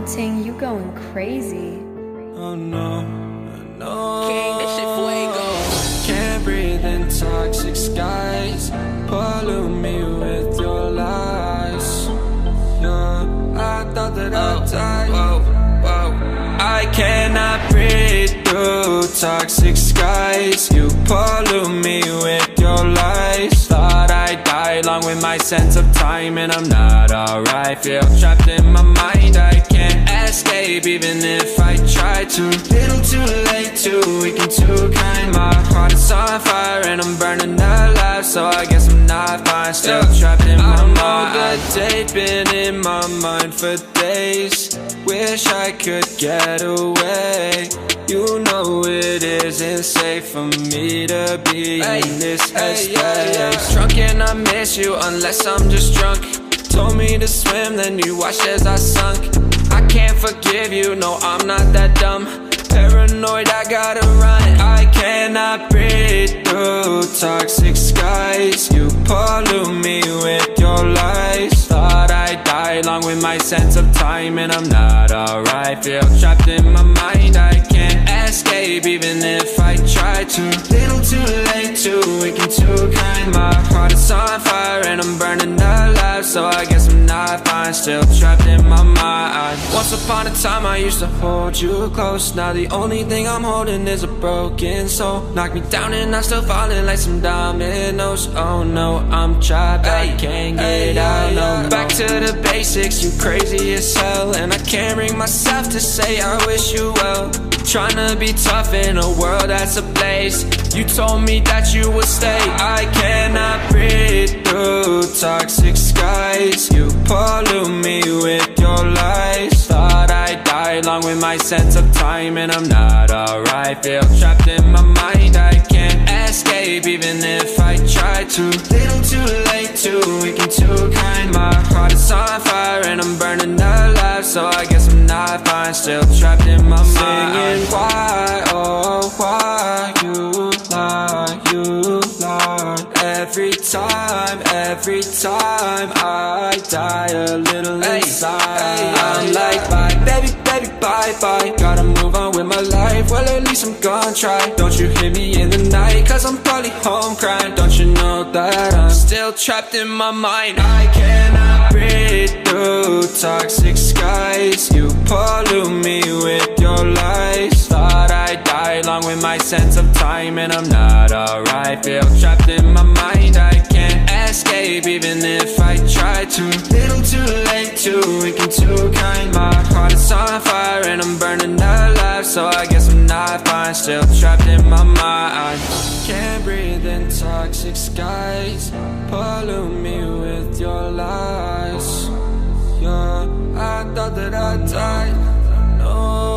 Ting, you going crazy. Oh no, no. King, this shit fuego. Can't breathe in toxic skies. Pollute me with your lies. Yeah, I thought that I'd die. Whoa, whoa. I cannot breathe through toxic skies. You pollute me with your lies. Thought I'd die along with my sense of time, and I'm not alright. Feel trapped in my mind, I can't escape even if I try to. Little too late, too weak and too kind. My heart is on fire and I'm burning alive, so I guess I'm not fine. Still trapped in my mind. I know the date been in my mind for days. Wish I could get away. You know it isn't safe for me to be in this headspace. Drunk and I miss you unless I'm just drunk. Told me to swim, then you watched as I sunk. I can't forgive you, no, I'm not that dumb. Paranoid, I gotta run. I cannot breathe through toxic skies. You pollute me with your lies. Thought I'd die along with my sense of time, and I'm not alright. Feel trapped in my mind, I can't escape even if I try to. Little too late, too weak and too kind. My heart is on fire and I'm burning alive, so I guess I'm not fine. Still trapped in my mind. Once upon a time I used to hold you close. Now the only thing I'm holding is a broken soul. Knock me down and I'm still falling like some dominoes. Oh no, I'm trapped, I can't get out, no. Back to the basics, you crazy as hell, and I can't bring myself to say I wish you well. Tryna be tough in a world that's ablaze. You told me that you would stay. I cannot breathe through toxic skies. You pollute me with your lies. Thought I'd die along with my sense of time, and I'm not alright. Feel trapped in my mind, I can't escape even if I try to. Little too late, too weak and too kind. My heart is on fire and I'm burning alive, so I guess I'm not fine. Still trapped in my mind. Singing why, oh why you lie, you lie. Every time I die a little inside. I'm like bye, baby, baby, bye, bye. Gotta move on with my life, well at least I'm gonna try. Don't you hear me in the night, cause I'm probably home crying. Don't you know that I'm still trapped in my mind. I cannot breathe through toxic skies. You pollute me with your lies. Thought I'd die along with my sense of time, and I'm not alright. Feel trapped in my mind, I can't escape even if I try to. Little too late, too weak and too kind. My heart is on fire and I'm burning alive, so I guess I'm not fine. Still trapped in my mind. Can't breathe in toxic skies. Pollute me with your lies. Yeah, I thought that I'd die. No.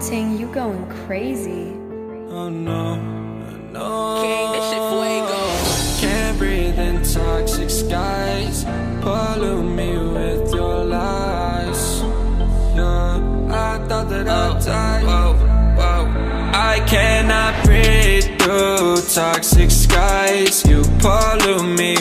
Ting, you going crazy. Oh no, no. King, this shit fuego. Can't breathe in toxic skies. Pollute me with your lies. Yeah, I thought that I'd die. Whoa, whoa. I cannot breathe through toxic skies. You pollute me